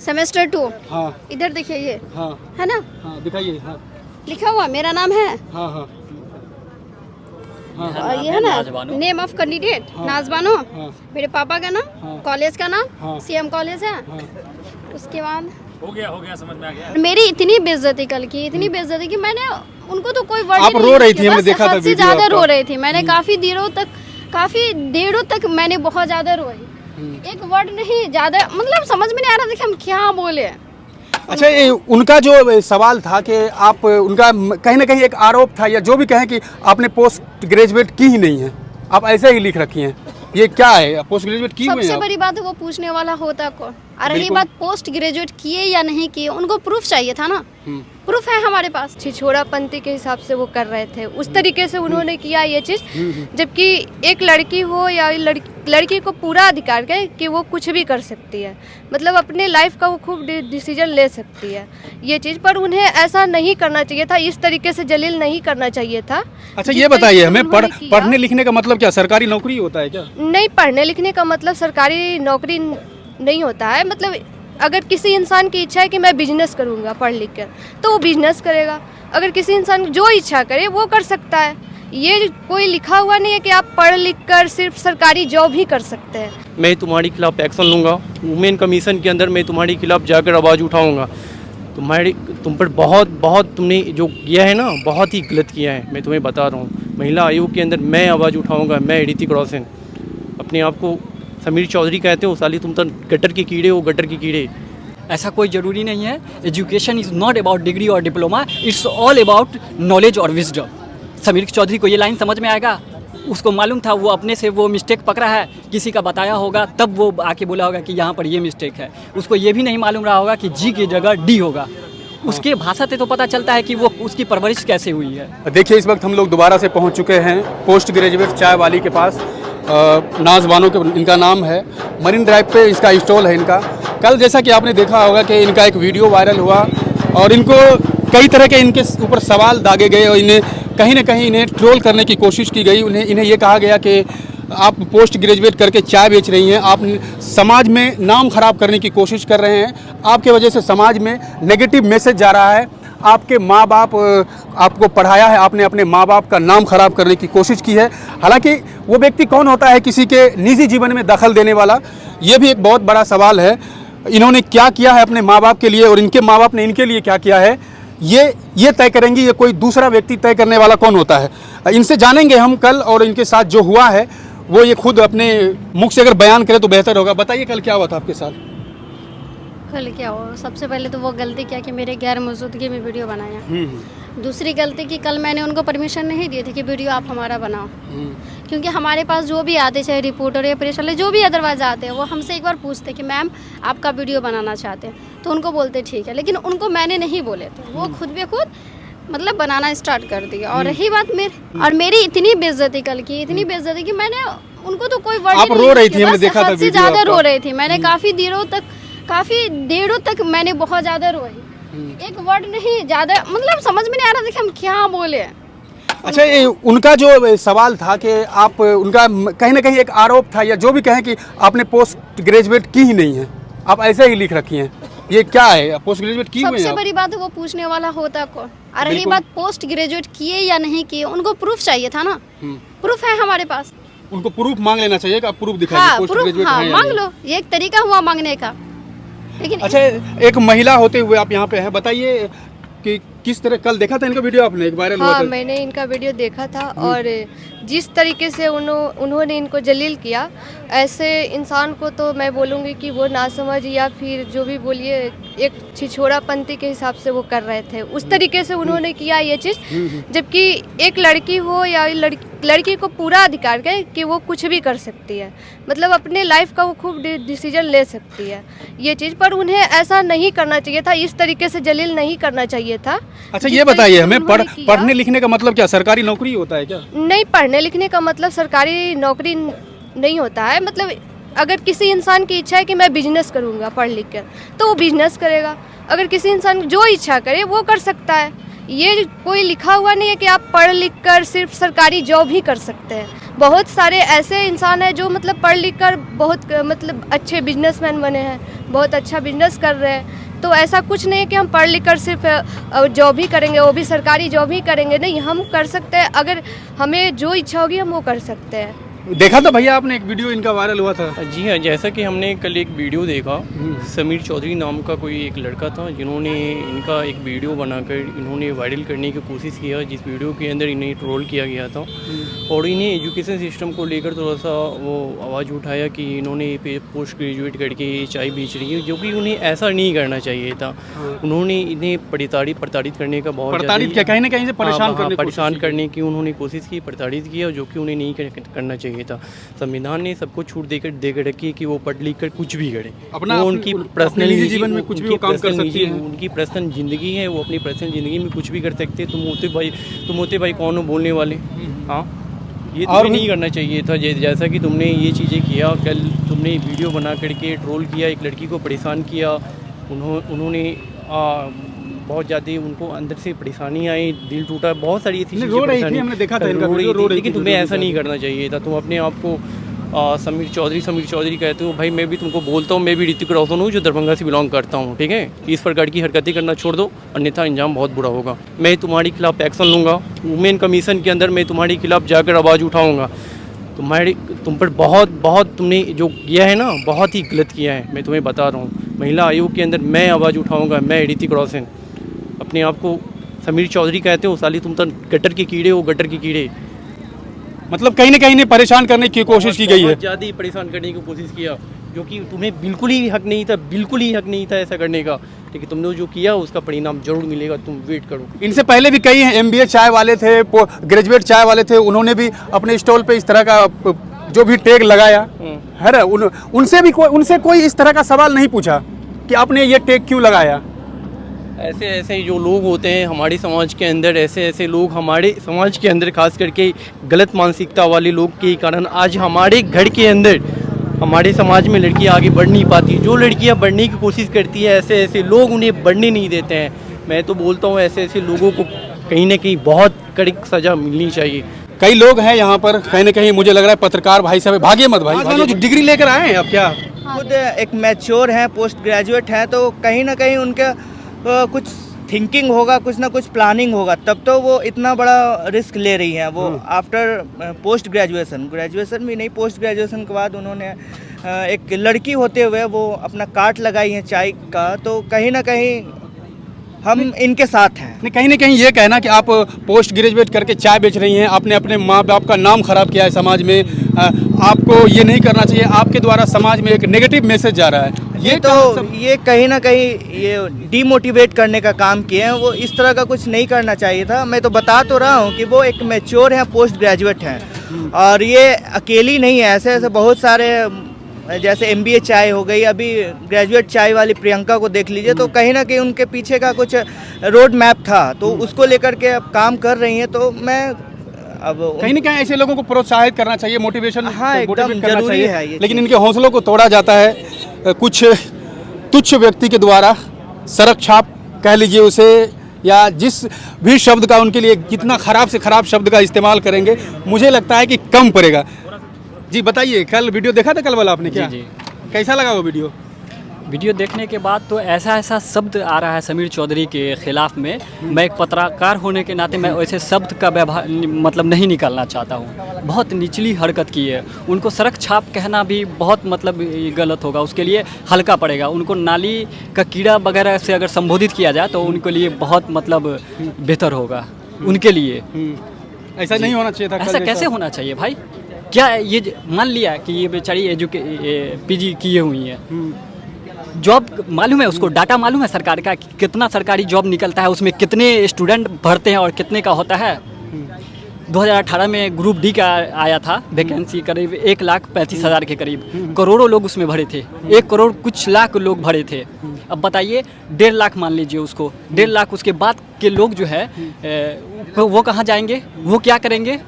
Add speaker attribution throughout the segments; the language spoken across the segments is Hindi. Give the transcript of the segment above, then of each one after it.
Speaker 1: सेमेस्टर 2।
Speaker 2: हाँ
Speaker 1: इधर देखिए ये
Speaker 2: हाँ
Speaker 1: है ना,
Speaker 2: हाँ दिखाइए। हाँ
Speaker 1: लिखा हुआ मेरा नाम है।
Speaker 2: हाँ हाँ
Speaker 1: और ये है ना नेम ऑफ कैंडिडेट नाज़बानो,
Speaker 2: हाँ
Speaker 1: मेरे पापा का नाम,
Speaker 2: हाँ
Speaker 1: कॉलेज का नाम
Speaker 2: हाँ
Speaker 1: CM कॉलेज है।
Speaker 2: हाँ।
Speaker 1: उसके बाद
Speaker 3: हो गया समझ में आ गया।
Speaker 1: मेरी इतनी बेइज्जती कल की, इतनी बेइज्जती की मैंने उनको तो कोई वर्ड
Speaker 2: आप रो रही थी, हमने देखा था
Speaker 1: से
Speaker 2: वीडियो
Speaker 1: ज्यादा
Speaker 2: आपका।
Speaker 1: रो रही थी मैंने, काफी देरों तक मैंने बहुत ज्यादा रोई। एक वर्ड नहीं ज्यादा, मतलब समझ में नहीं आ रहा था कि हम क्या बोले।
Speaker 2: अच्छा, ये उनका जो सवाल था कि आप उनका कहीं ना कहीं एक आरोप था या जो भी कहें कि आपने पोस्ट ग्रेजुएट की ही नहीं है, आप ऐसे ही लिख रखी हैं, ये क्या है? पोस्ट ग्रेजुएट की हुई
Speaker 1: सबसे
Speaker 2: हैं
Speaker 1: बड़ी बात है वो पूछने वाला होता कौन। और रही
Speaker 2: बिल्कुल।
Speaker 1: बात पोस्ट ग्रेजुएट किए या नहीं किए, उनको प्रूफ चाहिए था ना। प्रूफ है हमारे पास।
Speaker 4: छिछोरापंथी के हिसाब से वो कर रहे थे, उस तरीके से उन्होंने किया ये चीज़। जबकि एक लड़की हो या लड़की को पूरा अधिकार है कि वो कुछ भी कर सकती है, मतलब अपने लाइफ का वो खूब डिसीजन ले सकती है ये चीज़। पर उन्हें ऐसा नहीं करना चाहिए था, इस तरीके से जलील नहीं करना चाहिए था।
Speaker 2: अच्छा ये बताइए हमें, पढ़ने लिखने का मतलब क्या सरकारी नौकरी होता है क्या?
Speaker 4: नहीं, पढ़ने लिखने का मतलब सरकारी नौकरी नहीं होता है। मतलब अगर किसी इंसान की इच्छा है कि मैं बिजनेस करूंगा पढ़ लिख कर, तो वो बिजनेस करेगा। अगर किसी इंसान जो इच्छा करे वो कर सकता है। ये कोई लिखा हुआ नहीं है कि आप पढ़ लिख कर सिर्फ सरकारी जॉब ही कर सकते हैं।
Speaker 5: मैं तुम्हारे खिलाफ एक्शन लूँगा, वुमेन कमीशन के अंदर मैं तुम्हारे खिलाफ जाकर आवाज़ उठाऊँगा। तुम पर बहुत तुमने जो किया है ना, बहुत ही गलत किया है। मैं तुम्हें बता रहा हूँ, महिला आयोग के अंदर मैं आवाज़ उठाऊँगा। मैं ऋतिक रोशन, अपने आप को समीर चौधरी कहते हो, साली तुम तो गटर के कीड़े हो, गटर के कीड़े।
Speaker 6: ऐसा कोई ज़रूरी नहीं है। Education is not about degree और diploma, it's all about knowledge और विजडम। समीर चौधरी को ये लाइन समझ में आएगा, उसको मालूम था वो अपने से वो मिस्टेक पकड़ा है, किसी का बताया होगा तब वो आके बोला होगा कि यहाँ पर ये मिस्टेक है। उसको ये भी नहीं मालूम रहा होगा कि जी की जगह डी होगा। उसके भाषा से तो पता चलता है कि वो उसकी परवरिश कैसे हुई है।
Speaker 2: देखिए इस वक्त हम लोग दोबारा से पहुंच चुके हैं पोस्ट ग्रेजुएट चाय वाली के पास। नाज़बानो के इनका नाम है, मरीन ड्राइव पे इसका स्टॉल है इनका। कल जैसा कि आपने देखा होगा कि इनका एक वीडियो वायरल हुआ और इनको कई तरह के इनके ऊपर सवाल दागे गए और इन्हें कहीं ना कहीं इन्हें ट्रोल करने की कोशिश की गई। इन्हें ये कहा गया कि आप पोस्ट ग्रेजुएट करके चाय बेच रही हैं, आप समाज में नाम खराब करने की कोशिश कर रहे हैं, आपके वजह से समाज में नेगेटिव मैसेज जा रहा है। आपके माँ बाप आपको पढ़ाया है, आपने अपने माँ बाप का नाम खराब करने की कोशिश की है। हालांकि वो व्यक्ति कौन होता है किसी के निजी जीवन में दखल देने वाला, ये भी एक बहुत बड़ा सवाल है। इन्होंने क्या किया है अपने माँ बाप के लिए और इनके माँ बाप ने इनके लिए क्या किया है, ये तय करेंगे। ये कोई दूसरा व्यक्ति तय करने वाला कौन होता है, इनसे जानेंगे हम कल। और इनके साथ जो हुआ है वो ये खुद अपने मुख से अगर बयान करें तो बेहतर होगा। बताइए कल क्या हुआ था आपके साथ?
Speaker 1: कल क्या हुआ, सबसे पहले तो वो गलती किया कि मेरे गैर मौजूदगी में वीडियो बनाया। दूसरी गलती की कल मैंने उनको परमिशन नहीं दी थी कि वीडियो आप हमारा बनाओ, क्योंकि हमारे पास जो भी आते, चाहे रिपोर्टर या प्रेस वाले जो भी अदरवाइज आते हैं, वो हमसे एक बार पूछते कि मैम आपका वीडियो बनाना चाहते हैं, तो उनको बोलते ठीक है। लेकिन उनको मैंने नहीं बोले थे, वो खुद ब खुद मतलब बनाना स्टार्ट कर दिया। और रही बात मेरी इतनी बेइज्जती कल की, इतनी बेइज्जती की मैंने उनको तो कोई वर्ड
Speaker 2: आप रो रही थी, हमने देखा था
Speaker 1: वीडियो, ज्यादा रो रही थी मैंने। काफी देरों तक मैंने बहुत ज्यादा रोई। एक वर्ड नहीं ज्यादा, मतलब समझ में नहीं आ रहा था कि हम क्या बोले।
Speaker 2: अच्छा, ये उनका जो सवाल था कि आप उनका कहीं ना कहीं एक आरोप था या जो भी कहें कि आपने पोस्ट ग्रेजुएट की ही नहीं है, आप ऐसे ही लिख रखी हैं, ये क्या है? पोस्ट ग्रेजुएट की हुई हैं?
Speaker 1: सबसे बड़ी बात है वो पूछने वाला होता कौन। और रही बात पोस्ट ग्रेजुएट किए या नहीं किए, उनको प्रूफ चाहिए था ना। प्रूफ है हमारे पास।
Speaker 2: उनको प्रूफ मांग लेना चाहिए कि आप प्रूफ दिखाइए।
Speaker 1: हाँ,
Speaker 2: पोस्ट
Speaker 1: प्रूफ
Speaker 2: ग्रेजुएट
Speaker 1: हाँ,
Speaker 2: हैं या
Speaker 1: मांग
Speaker 2: नहीं।
Speaker 1: लो, ये एक तरीका हुआ मांगने का। लेकिन
Speaker 2: अच्छा, एक महिला होते हुए आप यहाँ पे हैं, बताइए कि किस तरह कल देखा था इनका वीडियो आपने, एक वायरल हुआ
Speaker 4: हाँ,
Speaker 2: था।
Speaker 4: मैंने इनका वीडियो देखा था और जिस तरीके से उन्होंने इनको जलील किया, ऐसे इंसान को तो मैं बोलूँगी कि वो नासमझ या फिर जो भी बोलिए, एक छिछोरापंथी के हिसाब से वो कर रहे थे, उस तरीके से उन्होंने किया ये चीज़। जबकि एक लड़की हो या लड़की को पूरा अधिकार है कि वो कुछ भी कर सकती है, मतलब अपने लाइफ का वो खूब डिसीजन ले सकती है ये चीज़। पर उन्हें ऐसा नहीं करना चाहिए था, इस तरीके से जलील नहीं करना चाहिए था।
Speaker 2: अच्छा ये बताइए हमें, पढ़ने लिखने का मतलब क्या सरकारी नौकरी होता है क्या?
Speaker 4: नहीं, पढ़ने लिखने का मतलब सरकारी नौकरी नहीं होता है। मतलब अगर किसी इंसान की इच्छा है कि मैं बिजनेस करूंगा पढ़ लिख कर, तो वो बिजनेस करेगा। अगर किसी इंसान जो इच्छा करे वो कर सकता है। ये कोई लिखा हुआ नहीं है कि आप पढ़ लिख कर सिर्फ सरकारी जॉब ही कर सकते हैं। बहुत सारे ऐसे इंसान हैं जो मतलब पढ़ लिख कर बहुत मतलब अच्छे बिजनेसमैन बने हैं, बहुत अच्छा बिजनेस कर रहे हैं। तो ऐसा कुछ नहीं है कि हम पढ़ लिख कर सिर्फ जॉब ही करेंगे, वो भी सरकारी जॉब ही करेंगे, नहीं, हम कर सकते हैं। अगर हमें जो इच्छा होगी हम वो कर सकते हैं।
Speaker 2: देखा था भैया आपने एक वीडियो इनका वायरल हुआ था।
Speaker 5: जी हाँ, जैसा कि हमने कल एक वीडियो देखा, समीर चौधरी नाम का कोई एक लड़का था जिन्होंने इनका एक वीडियो बनाकर इन्होंने वायरल करने की कोशिश किया, जिस वीडियो के अंदर इन्हें ट्रोल किया गया था और इन्हें एजुकेशन सिस्टम को लेकर थोड़ा सा वो आवाज़ उठाया कि इन्होंने पोस्ट ग्रेजुएट करके चाय बेच रही है, जो कि उन्हें ऐसा नहीं करना चाहिए था। उन्होंने इन्हें प्रताड़ित करने का बहुत
Speaker 2: कहीं ना कहीं से
Speaker 5: परेशान करने की उन्होंने कोशिश की, प्रताड़ित किया, जो कि उन्हें नहीं करना चाहिए था। संविधान ने सबको छूट देकर रखी है कि वो पढ़ लिख कर कुछ भी करे,
Speaker 2: अपना
Speaker 5: उनकी पर्सनल
Speaker 2: जीवन में कुछ भी वो काम कर सकती है,
Speaker 5: उनकी पर्सनल ज़िंदगी है, वो अपनी पर्सनल ज़िंदगी में कुछ भी कर सकते हैं। तुम होते भाई कौन हो बोलने वाले? हाँ, ये तुम्हें नहीं करना चाहिए था। जैसा कि तुमने ये चीज़ें किया, कल तुमने वीडियो बना करके ट्रोल किया, एक लड़की को परेशान किया, उन्होंने बहुत ज़्यादा उनको अंदर से परेशानी आई, दिल टूटा, बहुत सारी ऐसी चीज़ें परेशानी हमने देखा था इनका वीडियो, लेकिन तुम्हें ऐसा नहीं करना चाहिए था। तुम अपने आप को समीर चौधरी कहते हो। भाई मैं भी तुमको बोलता हूँ, मैं भी ऋतिक रोशन हूँ जो दरभंगा से बिलोंग करता हूँ, ठीक है? इस प्रकार की हरकतें करना छोड़ दो, अन्यथा अंजाम बहुत बुरा होगा। मैं तुम्हारे खिलाफ एक्शन लूँगा, वुमेन कमीशन के अंदर मैं तुम्हारे खिलाफ जाकर आवाज़ उठाऊँगा। तुम पर बहुत तुमने जो किया है ना, बहुत ही गलत किया है, मैं तुम्हें बता रहा हूँ। महिला आयोग के अंदर मैं आवाज़ उठाऊँगा, मैं ऋतिक रोशन। अपने आप को समीर चौधरी कहते हो, साली तुम तो गटर के कीड़े हो, गटर के कीड़े।
Speaker 2: मतलब कहीं ना कहीं परेशान करने की कोशिश की गई है,
Speaker 5: ज़्यादा ही परेशान करने की कोशिश किया, जो कि तुम्हें बिल्कुल ही हक नहीं था ऐसा करने का। लेकिन तुमने जो किया उसका परिणाम जरूर मिलेगा, तुम वेट करो।
Speaker 2: इनसे पहले भी कई MBA चाय वाले थे, ग्रेजुएट चाय वाले थे, उन्होंने भी अपने स्टॉल पे इस तरह का जो भी टैग लगाया है ना, उनसे कोई इस तरह का सवाल नहीं पूछा कि आपने ये टैग क्यों लगाया।
Speaker 5: ऐसे जो लोग होते हैं हमारे समाज के अंदर, ऐसे लोग हमारे समाज के अंदर, खास करके गलत मानसिकता वाले लोग के कारण आज हमारे घर के अंदर, हमारे समाज में लड़कियां आगे बढ़ नहीं पाती। जो लड़कियां बढ़ने की कोशिश करती है, ऐसे लोग उन्हें बढ़ने नहीं देते हैं। मैं तो बोलता हूँ ऐसे लोगों को कहीं ना कहीं बहुत कड़ी सज़ा मिलनी चाहिए।
Speaker 2: कई लोग हैं यहाँ पर, कहीं ना कहीं मुझे लग रहा है पत्रकार भाई साहब, भागिए मत भाई, डिग्री लेकर आए हैं अब क्या?
Speaker 7: खुद एक मैच्योर हैं, पोस्ट ग्रेजुएट हैं, तो कहीं ना कहीं उनका कुछ थिंकिंग होगा, कुछ ना कुछ प्लानिंग होगा, तब तो वो इतना बड़ा रिस्क ले रही हैं। वो आफ्टर पोस्ट ग्रेजुएशन भी नहीं, पोस्ट ग्रेजुएशन के बाद उन्होंने एक लड़की होते हुए वो अपना कार्ट लगाई है चाय का, तो कहीं ना कहीं हम इनके साथ हैं।
Speaker 2: नहीं, कहीं ना कहीं ये कहना कि आप पोस्ट ग्रेजुएट करके चाय बेच रही हैं, आपने अपने माँ बाप का नाम खराब किया है समाज में, आपको ये नहीं करना चाहिए, आपके द्वारा समाज में एक नेगेटिव मैसेज जा रहा है,
Speaker 7: ये कहीं ना कहीं ये डीमोटिवेट करने का काम किए हैं। वो इस तरह का कुछ नहीं करना चाहिए था। मैं तो बता तो रहा हूँ कि वो एक मैच्योर हैं, पोस्ट ग्रेजुएट हैं, और ये अकेली नहीं है, ऐसे बहुत सारे, जैसे MBA चाय हो गई, अभी ग्रेजुएट चाय वाली प्रियंका को देख लीजिए, तो कहीं ना कहीं उनके पीछे का कुछ रोड मैप था, तो उसको लेकर के अब काम कर रही हैं। तो मैं अब
Speaker 2: कहीं ना कहीं ऐसे लोगों को प्रोत्साहित करना चाहिए, मोटिवेशन,
Speaker 7: हाँ, एकदम जरूरी है ये,
Speaker 2: लेकिन इनके हौसलों को तोड़ा जाता है कुछ तुच्छ व्यक्ति के द्वारा। सड़क छाप कह लीजिए उसे, या जिस भी शब्द का उनके लिए जितना खराब से खराब शब्द का इस्तेमाल करेंगे, मुझे लगता है कि कम पड़ेगा। जी बताइए, कल वीडियो देखा था कल वाला आपने? क्या
Speaker 6: जी।
Speaker 2: कैसा लगा वो वीडियो
Speaker 6: देखने के बाद तो ऐसा शब्द आ रहा है समीर चौधरी के खिलाफ में। मैं एक पत्रकार होने के नाते मैं वैसे शब्द का व्यवहार मतलब नहीं निकालना चाहता हूँ। बहुत निचली हरकत की है। उनको सड़क छाप कहना भी बहुत मतलब गलत होगा, उसके लिए हल्का पड़ेगा। उनको नाली का कीड़ा वगैरह से अगर संबोधित किया जाए तो उनके लिए बहुत मतलब बेहतर होगा उनके लिए।
Speaker 2: ऐसा नहीं होना चाहिए था।
Speaker 6: ऐसा कैसे होना चाहिए भाई? क्या ये मान लिया कि ये बेचारी PG किए हुई है, जॉब मालूम है उसको, डाटा मालूम है सरकार का कि कितना सरकारी जॉब निकलता है, उसमें कितने स्टूडेंट भरते हैं और कितने का होता है। 2018 में ग्रुप D का आया था वैकेंसी, करीब 1,35,000 के करीब, करोड़ों लोग उसमें भरे थे, 1 करोड़ कुछ लाख लोग भरे थे। अब बताइए 1.5 लाख मान लीजिए उसको, 1.5 लाख उसके बाद के लोग जो है वो कहाँ जाएंगे, वो क्या करेंगे?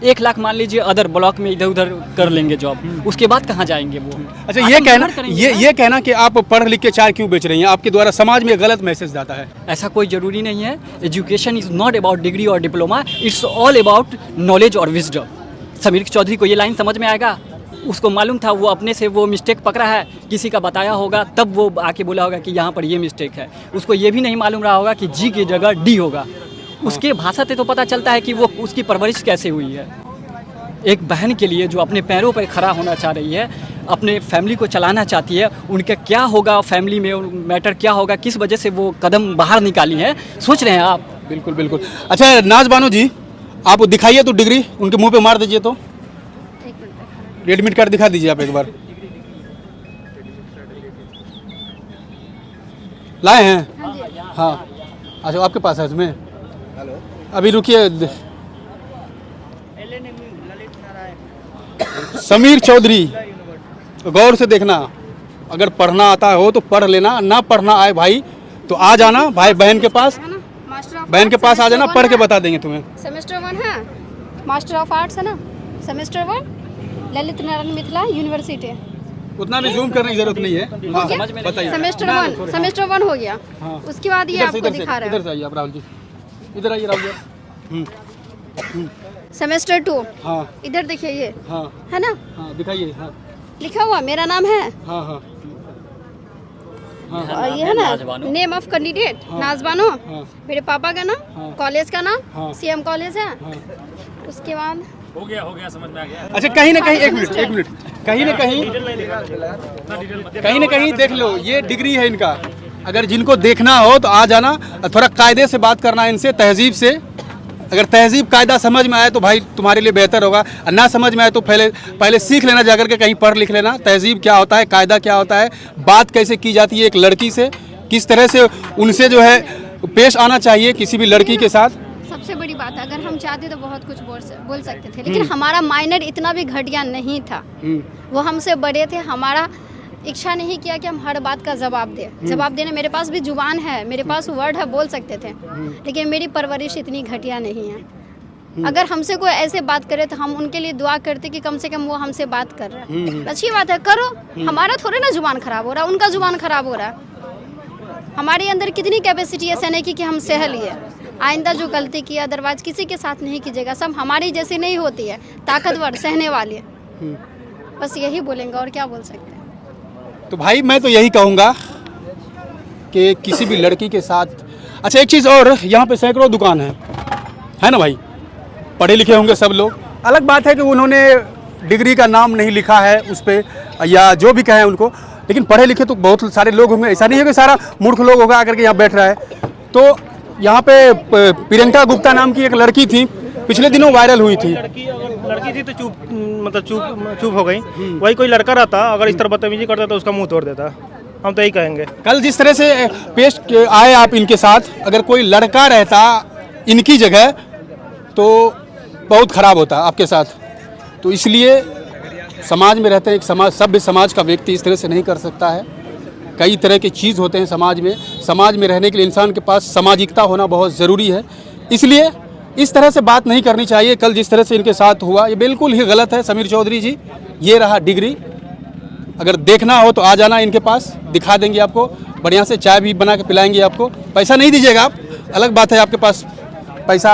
Speaker 6: 1 लाख मान लीजिए अदर ब्लॉक में इधर उधर कर लेंगे जॉब, उसके बाद कहाँ जाएंगे वो?
Speaker 2: अच्छा, ये कहना कि आप पढ़ लिख के चाय क्यों बेच रही हैं, आपके द्वारा समाज में गलत मैसेज जाता है।
Speaker 6: ऐसा कोई ज़रूरी नहीं है। Education is not about degree और diploma, it's all about knowledge और विजडम। समीर चौधरी को ये लाइन समझ में आएगा? उसको मालूम था, वो अपने से वो मिस्टेक पकड़ा है, किसी का बताया होगा तब वो आके बोला होगा कि यहाँ पर ये मिस्टेक है। उसको ये भी नहीं मालूम रहा होगा कि जी की जगह डी होगा। उसके भाषा से तो पता चलता है कि वो उसकी परवरिश कैसे हुई है। एक बहन के लिए जो अपने पैरों पर खड़ा होना चाह रही है, अपने फैमिली को चलाना चाहती है, उनका क्या होगा, फैमिली में मैटर क्या होगा, किस वजह से वो कदम बाहर निकाली है, सोच रहे हैं आप?
Speaker 2: बिल्कुल बिल्कुल। अच्छा नाज बानो जी, आप दिखाइए तो डिग्री, उनके मुंह पे मार दीजिए तो। एडमिट कार्ड दिखा दीजिए आप एक बार। लाए हैं? हाँ। अच्छा आपके पास है इसमें? अभी रुकिए। समीर चौधरी, गौर से देखना, अगर पढ़ना आता हो तो पढ़ लेना, ना पढ़ना आए भाई तो आ जाना भाई बहन के पास, बहन के पास आ जाना, पढ़ के बता देंगे तुम्हें।
Speaker 1: सेमेस्टर 1 है, मास्टर ऑफ आर्ट्स है ना, सेमेस्टर 1 ललित नारायण मिथिला यूनिवर्सिटी।
Speaker 2: उतना भी जूम करने की जरूरत नहीं है। हाँ, बताइए।
Speaker 1: सेमेस्टर 1 हो गया।
Speaker 2: हाँ।
Speaker 1: उसके बाद ये
Speaker 2: इधर से,
Speaker 1: आपको दिखा रहा
Speaker 2: इधर से आइए आप राहुल जी, इधर आइए राहुल जी।
Speaker 1: है सेमेस्टर 2।
Speaker 2: हाँ
Speaker 1: इधर देखिए ये
Speaker 2: हाँ
Speaker 1: है ना,
Speaker 2: हाँ दिखाइए। हाँ
Speaker 1: लिखा हुआ मेरा नाम है
Speaker 2: हाँ हाँ
Speaker 1: और ये है ना नेम ऑफ कैंडिडेट नाज बानो,
Speaker 2: हाँ।
Speaker 1: मेरे पापा का नाम,
Speaker 2: हाँ।
Speaker 1: कॉलेज का
Speaker 2: हाँ।
Speaker 1: नाम सीएम कॉलेज है।
Speaker 2: हाँ।
Speaker 1: उसके बाद
Speaker 3: हो गया समझ में आ गया।
Speaker 2: अच्छा कहीं ना कहीं एक मिनट कहीं ना कहीं देख लो, ये डिग्री है इनका। अगर जिनको देखना हो तो आ जाना, थोड़ा कायदे से बात करना इनसे, तहजीब से। अगर तहजीब कायदा समझ में आए तो भाई तुम्हारे लिए बेहतर होगा, और ना समझ में आए तो पहले सीख लेना, जाकर के कहीं पढ़ लिख लेना तहजीब क्या होता है, कायदा क्या होता है, बात कैसे की जाती है एक लड़की से, किस तरह से उनसे जो है पेश आना चाहिए किसी भी लड़की के साथ।
Speaker 1: सबसे बड़ी बात है, अगर हम चाहते तो बहुत कुछ बोल सकते थे, लेकिन हमारा माइनर इतना भी घटिया नहीं था। वो हमसे बड़े थे, हमारा इच्छा नहीं किया कि हम हर बात का जवाब दें। जवाब देने मेरे पास भी जुबान है, मेरे पास वर्ड है, बोल सकते थे, लेकिन मेरी परवरिश इतनी घटिया नहीं है। अगर हमसे कोई ऐसे बात करे तो हम उनके लिए दुआ करते कि कम से कम वो हमसे बात कर रहा है। अच्छी बात है, करो। हमारा थोड़े ना जुबान खराब हो रहा है, उनका जुबान खराब हो रहा है। हमारे अंदर कितनी कैपेसिटी है सहने की कि हम सह लिए। आइंदा जो गलती की अदरवाइज किसी के साथ नहीं कीजिएगा। सब हमारी जैसी नहीं होती है, ताकतवर सहने वाले। बस यही बोलेंगे और क्या बोल सकते हैं।
Speaker 2: तो भाई मैं तो यही कहूँगा कि किसी भी लड़की के साथ। अच्छा एक चीज़ और, यहाँ पे सैकड़ों दुकान है ना भाई, पढ़े लिखे होंगे सब लोग। अलग बात है कि उन्होंने डिग्री का नाम नहीं लिखा है उस पर, या जो भी कहें उनको, लेकिन पढ़े लिखे तो बहुत सारे लोग होंगे। ऐसा नहीं है कि सारा मूर्ख लोग होगा आकर के यहाँ बैठ रहा है। तो यहाँ पे प्रियंका गुप्ता नाम की एक लड़की थी, पिछले दिनों वायरल हुई थी।
Speaker 8: लड़की थी तो चुप हो गई। वही कोई लड़का रहता, अगर इस तरह बदतमीजी करता तो उसका मुंह तोड़ देता। हम तो यही कहेंगे।
Speaker 2: कल जिस तरह से पेश आए आप इनके साथ, अगर कोई लड़का रहता इनकी जगह तो बहुत खराब होता आपके साथ। तो इसलिए समाज में रहते हैं, एक समाज, सभ्य समाज का व्यक्ति इस तरह से नहीं कर सकता है। कई तरह के चीज़ होते हैं समाज में रहने के लिए इंसान के पास सामाजिकता होना बहुत ज़रूरी है। इसलिए इस तरह से बात नहीं करनी चाहिए। कल जिस तरह से इनके साथ हुआ ये बिल्कुल ही गलत है। समीर चौधरी जी, ये रहा डिग्री। अगर देखना हो तो आ जाना इनके पास, दिखा देंगे आपको, बढ़िया से चाय भी बना के पिलाएंगे आपको। पैसा नहीं दीजिएगा आप, अलग बात है आपके पास पैसा,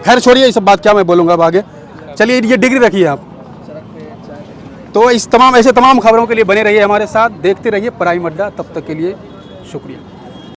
Speaker 2: खैर छोड़िए ये सब बात, क्या मैं बोलूँगा अब आगे। चलिए ये डिग्री रखिए आप। तो ऐसे तमाम खबरों के लिए बने रहिए हमारे साथ, देखते रहिए प्राइम अड्डा। तब तक के लिए शुक्रिया।